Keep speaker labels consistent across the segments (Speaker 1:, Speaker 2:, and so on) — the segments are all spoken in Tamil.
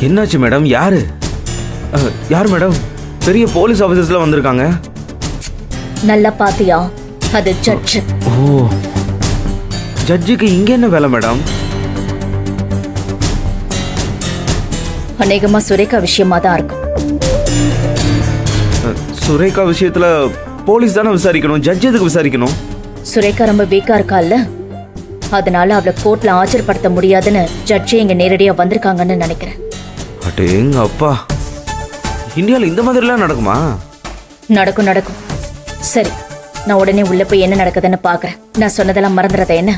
Speaker 1: என்னாச்சு மேடம்? யாரு யார் மேடம்? பெரிய போலீஸ் ஆபீசர்ஸ்லாம் வந்திருக்காங்க.
Speaker 2: நல்லா பாத்தியா? அது ஜட்ஜ்.
Speaker 1: ஓ, ஜட்ஜுக்கு இங்க என்ன வேலை மேடம்?
Speaker 2: அநேகமா சுரேகா விஷயமா தான் இருக்கும்.
Speaker 1: சுரேகா விஷயத்துல போலீஸ் தானே விசாரிக்கணும், ஜட்ஜ் எதுக்கு விசாரிக்கணும்?
Speaker 2: சுரேகா ரொம்ப வீக்கா இருக்கால்ல, அதனால அவளை கோர்ட்ல ஆஜர்படுத்த முடியாதுன்னு ஜட்ஜே இங்க நேரடியா வந்திருக்காங்கன்னு நினைக்கிறேன்.
Speaker 1: அடேங்க அப்பா, இந்தியாவில் இந்த மாதிரிலாம் நடக்குமா?
Speaker 2: நடக்கும் நடக்கும். சரி, நான் உடனே உள்ள போய் என்ன நடக்குதுன்னு பாக்குறேன். நான் சொன்னதெல்லாம் மறந்துறத என்ன?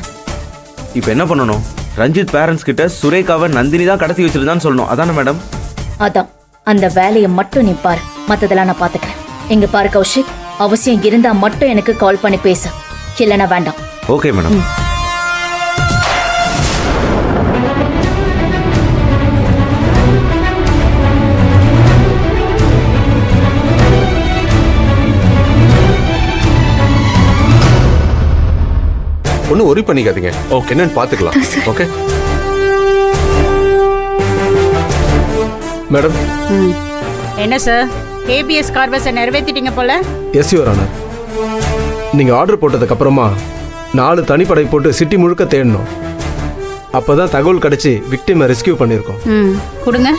Speaker 1: இப்போ என்ன பண்ணணும்? ரஞ்சித் பேரண்ட்ஸ் கிட்ட சுரேகாவை நந்தினி தான் கடத்தி வச்சிருந்தான்னு சொல்லணும், அதானே மேடம்?
Speaker 2: அதான், அந்த வேலையை மட்டும் நீ பாரு, மத்ததெல்லாம் நான் பாத்துக்கிறேன். இங்க பாரு கௌஷிக், அவசியம் இருந்தா மட்டும் எனக்கு கால் பண்ணி பேசு, இல்லைன்னா வேண்டாம்.
Speaker 1: Okay madam.
Speaker 3: ஒன்னும் ஒரி பண்ணிக்காதீங்க. ஓகே, என்னன்னு பாத்துக்கலாம். Okay
Speaker 4: madam.
Speaker 5: என்ன சார், ஏபிஎஸ் கார்பஸை நிறைவேற்றிட்டீங்க போல?
Speaker 4: Yes your honour. நீங்க ஆர்டர் போட்டதுக்கு அப்புறமா 4 தனிப்படை போட்டு சிட்டி முழுக்க தேடணும். அப்பதான் தகவல் கிடைச்சி விக்டிமை ரெஸ்கியூ பண்ணியிருக்கோம்.
Speaker 5: கொடுங்க.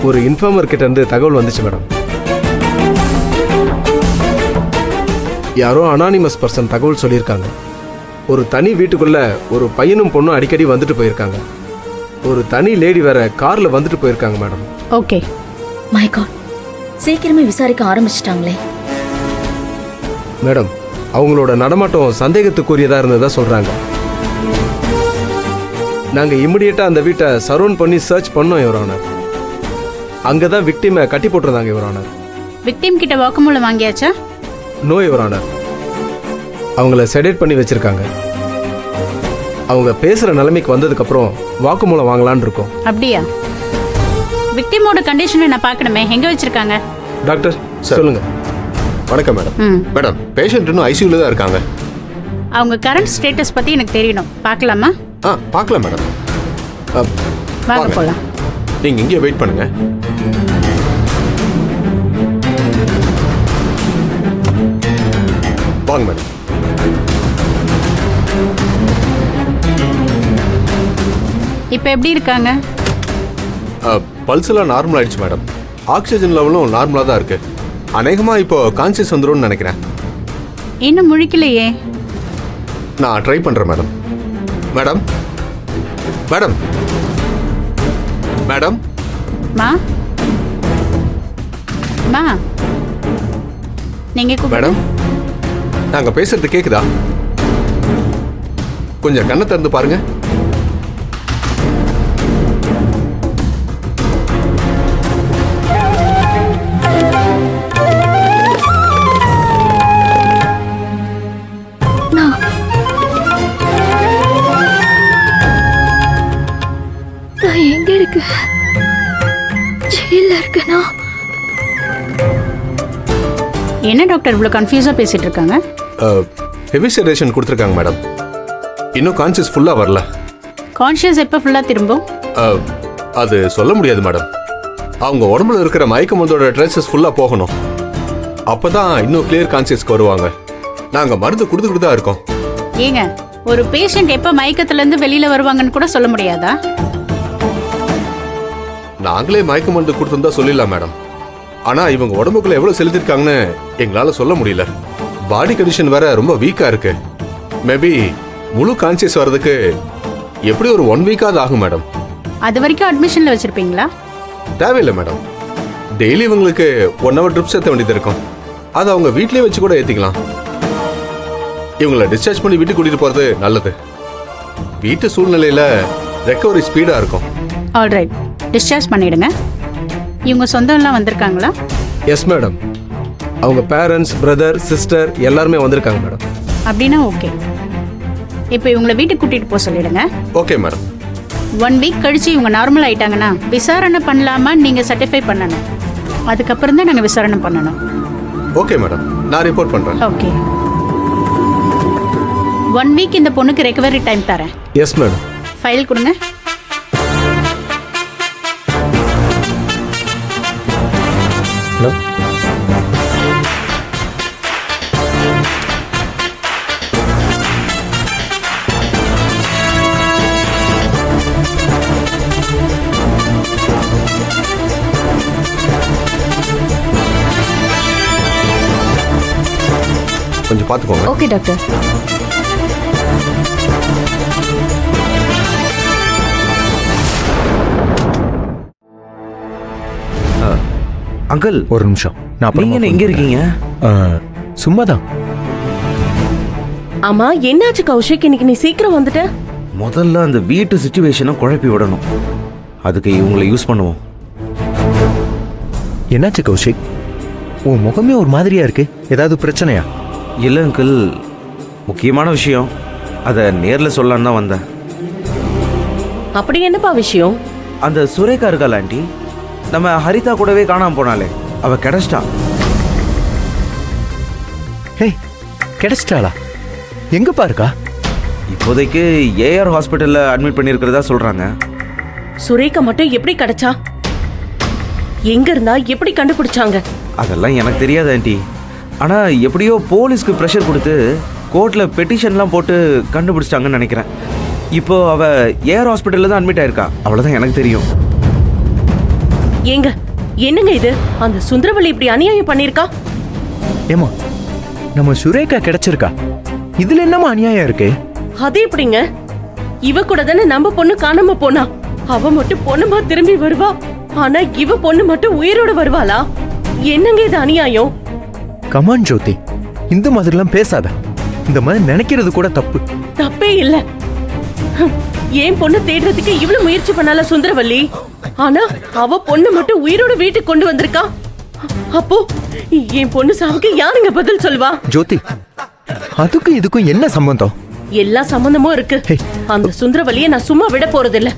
Speaker 4: ஒரு இன்ஃபார்மர் கிட்ட இருந்து தகவல் வந்துச்சு மேடம். யாரோ அனானிமஸ் பர்சன் தகவல் சொல்லியிருக்காங்க. ஒரு தனி வீட்டுக்குள்ள ஒரு பையனும் பொண்ணும் அடிக்கடி வந்துட்டு போயிருக்காங்க. ஒரு தனி லேடி வேற கார்ல வந்துட்டு போயிருக்காங்க மேடம்.
Speaker 5: ஓகே.
Speaker 2: மை காட், சீக்கிரமே விசாரிக்க ஆரம்பிச்சிட்டாங்களே.
Speaker 4: மேடம், அவங்களோட நடமாட்டம் சந்தேகத்துக்குரியதா இருந்ததா சொல்றாங்க. நாங்க இமிடியேட்டா அந்த வீட்டை சரௌண்ட் பண்ணி சர்ச் பண்ணோம் யுவர் ஆனர். அங்கதான் விக்டிமை கட்டி போட்டிருந்தாங்க யுவர் ஆனர்.
Speaker 5: விக்டிம் கிட்ட வாக்குமூலம் வாங்கியாச்சா?
Speaker 4: No your honour. அவங்கள செடேட் பண்ணி வச்சிருக்காங்க. அவங்க பேசுற நிலைமைக்கு வந்ததுக்கு அப்புறம் வாக்குமூலம் வாங்கலான்னு இருக்கோம்.
Speaker 5: அப்படியா? விக்டிமோட கண்டிஷனை நான் பார்க்கணுமே, எங்க வச்சிருக்காங்க?
Speaker 4: டாக்டர் சொல்லுங்க.
Speaker 3: வணக்கம் மேடம். மேடம், பேஷண்ட் இன்னும் ஐசியூல தான் இருக்காங்க.
Speaker 5: அவங்க கரண்ட் ஸ்டேட்டஸ் பத்தி எனக்கு தெரியணும், பார்க்கலாமா?
Speaker 3: பார்க்கலாம் மேடம்.
Speaker 5: வாங்க போலாம்.
Speaker 3: நீங்க இங்கே வெயிட் பண்ணுங்க. வாங்க மேடம்.
Speaker 5: இப்போ எப்படி இருக்காங்க?
Speaker 3: பல்ஸ் எல்லாம் நார்மல் ஆயிடுச்சு மேடம். ஆக்சிஜன் லெவலும் நார்மலா தான் இருக்கு. அநேகமா இப்போ கான்சியஸ் வந்துரும்னு நினைக்கிறேன்.
Speaker 5: இன்னும் முழிக்கலையே.
Speaker 3: நான் ட்ரை பண்றேன் மேடம். மேடம் மேடம் மேடம்
Speaker 5: மா மா நீங்க
Speaker 3: மேடம், நாங்க பேசுறது கேக்குதா? கொஞ்சம் கண்ணை திறந்து பாருங்க.
Speaker 2: நான் எங்க இருக்கு? ஜெயில இருக்கனா?
Speaker 5: என்ன டாக்டர் இவ்வளவு கன்ஃபியூஸா பேசிட்டு இருக்காங்க?
Speaker 3: ஹெவி செடேஷன் கொடுத்துருக்காங்க மேடம். இன்னும் கான்சியஸ் ஃபுல்லா வரல.
Speaker 5: கான்ஷியஸ் எப்போ ஃபுல்லா திரும்பும்?
Speaker 3: அது சொல்ல முடியாது மேடம். அவங்க உடம்புல இருக்கிற மயக்க மருந்தோட ட்ரேசஸ் ஃபுல்லா போகணும். அப்பதான் இன்னும் கிளியர் கான்சியஸ்க்கு வருவாங்க. நாங்க மருந்து கொடுத்துக்கிட்டு தான் இருக்கோம்.
Speaker 5: ஏங்க, ஒரு பேஷண்ட் எப்ப மயக்கத்துல இருந்து வெளியில வருவாங்கன்னு கூட சொல்ல முடியாதா?
Speaker 3: நாங்களே மயக்க மருந்து கொடுத்துருந்தா சொல்லிடலாம் மேடம். ஆனா இவங்க உடம்புக்குள்ள எவ்வளவு செலுத்திருக்காங்கன்னு எங்களால சொல்ல முடியல. பாடி கண்டிஷன் வேற ரொம்ப வீக்கா இருக்கு. மேபி முழு கான்சியஸ் வர்றதுக்கு எப்படி ஒரு 1 வீக்காவது ஆகும் மேடம்.
Speaker 5: அது வரைக்கும் அட்மிஷன்ல வச்சிருப்பீங்களா?
Speaker 3: தேவையில்லை மேடம். டெய்லி இவங்களுக்கு 1 hour ட்ரிப்ஸ் ஏற்ற வேண்டியது இருக்கும். அதை அவங்க வீட்லயே வச்சு கூட ஏத்திக்கலாம். இவங்களை டிஸ்சார்ஜ் பண்ணி வீட்டுக்கு கூட்டிட்டு போறது நல்லது. வீட்டு சூழ்நிலையில ரெக்கவரி ஸ்பீடா இருக்கும்.
Speaker 5: ஆல்ரைட், டிஸ்சார்ஜ் பண்ணிடுங்க. இவங்க சொந்தம் எல்லாம் வந்திருக்காங்களா?
Speaker 4: Yes madam. அவங்க பேரண்ட்ஸ், பிரதர், சிஸ்டர் எல்லாருமே வந்திருக்காங்க
Speaker 5: அப்படின்னா ஓகே. இப்போ இவங்களை வீட்டுக்கு கூட்டிட்டு போக சொல்லிடுங்க.
Speaker 3: Okay madam.
Speaker 5: 1 வீக் கழிச்சு இவங்க நார்மல் ஆயிட்டாங்கன்னா விசாரணை பண்ணலாமா நீங்க சர்டிஃபை பண்ணணும். அதுக்கப்புறம் தான் நாங்க விசாரணை பண்ணணும்.
Speaker 3: ஓகே மேடம், நான் ரிப்போர்ட் பண்றேன்.
Speaker 5: ஓகே. 1 வீக் இந்த பொண்ணுக்கு ரெக்கவரி டைம் தரேன்.
Speaker 4: Yes madam.
Speaker 5: ஃபைல் கொடுங்க.
Speaker 6: ஹலோ,
Speaker 3: கொஞ்சம் பார்த்துக்கோங்க.
Speaker 7: Okay doctor.
Speaker 1: அங்கிள்
Speaker 6: ஒரு நிமிஷம். நான் அப்புறமா
Speaker 1: நீங்க என்ன
Speaker 6: phone
Speaker 1: எங்க இருக்கீங்க?
Speaker 6: பண்றேன். சும்மாதான்.
Speaker 7: ஆமா, என்னாச்சு கௌஷிக், இன்னைக்கு நீ சீக்கிரம் வந்துட்ட?
Speaker 1: முதல்ல அந்த வீட்டு சுச்சுவேஷனை குழப்பி விடணும். அதுக்கு இவங்களை யூஸ் பண்ணுவோம்.
Speaker 6: என்னாச்சு கௌஷிக்? உன் முகமே ஒரு மாதிரியா இருக்கு. ஏதாவது பிரச்சனையா?
Speaker 1: இல்லை அங்கிள், முக்கியமான விஷயம். அதை நேரில் சொல்லலான்னு தான் வந்தேன்.
Speaker 7: அப்படி என்னப்பா விஷயம்?
Speaker 1: அந்த சுரேகா இருக்காள் ஆண்டி, நம்ம ஹரிதா கூடவே காணாம போனாலே, அவ கிடைச்சிட்டா.
Speaker 6: ஹேய், கிடைச்சிட்டாளா? எங்கப்பா இருக்கா?
Speaker 1: இப்போதைக்கு ஏஆர் ஹாஸ்பிட்டல்ல அட்மிட் பண்ணியிருக்கிறதா சொல்றாங்க.
Speaker 7: சுரேகா மட்டும் எப்படி கிடைச்சா? எங்க இருந்தா எப்படி கண்டுபிடிச்சாங்க?
Speaker 1: அதெல்லாம் எனக்கு தெரியாது ஆண்டி. ஆனா எப்படியோ போலீஸ்க்கு ப்ரெஷர் கொடுத்து கோர்ட்ல பெட்டிஷன்லாம் போட்டு கண்டுபிடிச்சிட்டாங்கன்னு நினைக்கிறேன். இப்போ அவ ஏஆர் ஹாஸ்பிட்டல்ல தான் அட்மிட் ஆயிருக்கா. அவ்வளவுதான் எனக்கு தெரியும்.
Speaker 7: ஏங்க, என்னங்க இது? அந்த சுந்தரவள்ளி இப்படி அநியாயம் பண்ணிருக்கா?
Speaker 6: ஏமா, நம்ம சுரேகா கிடைச்சிருக்கா. இதுல என்னமா அநியாயம் இருக்கு?
Speaker 7: அது எப்படிங்க? இவ கூட தானே நம்ம பொண்ணு காணாம போனா. அவ மட்டும் பொண்ணுமா திரும்பி வருவா, ஆனா இவ பொண்ணு மட்டும் உயிரோட வருவாளா? என்னங்க இது அநியாயம்?
Speaker 6: கமான் ஜோதி, இந்த மாதிரிலாம் பேசாத. இந்த மாதிரி நினைக்கிறது கூட தப்பு.
Speaker 7: தப்பே இல்ல. ஏன் பொண்ணு தேடுறதுக்கு இவ்வளவு முயற்சி பண்ணால சுந்தரவள்ளி, ஆனா அவ பொண்ணு மட்டும் உயிரோட வீட்டுக்கு கொண்டு வந்திருக்கா. அப்போ என் பொண்ணு சாவுக்கு யாருங்க பதில் சொல்வா?
Speaker 6: ஜோதி, அதுக்கும் இதுக்கும் என்ன சம்பந்தம்?
Speaker 7: எல்லா சம்பந்தமும் இருக்கு. அந்த சுந்தரவள்ளியை நான் சும்மா விட போறதில்ல.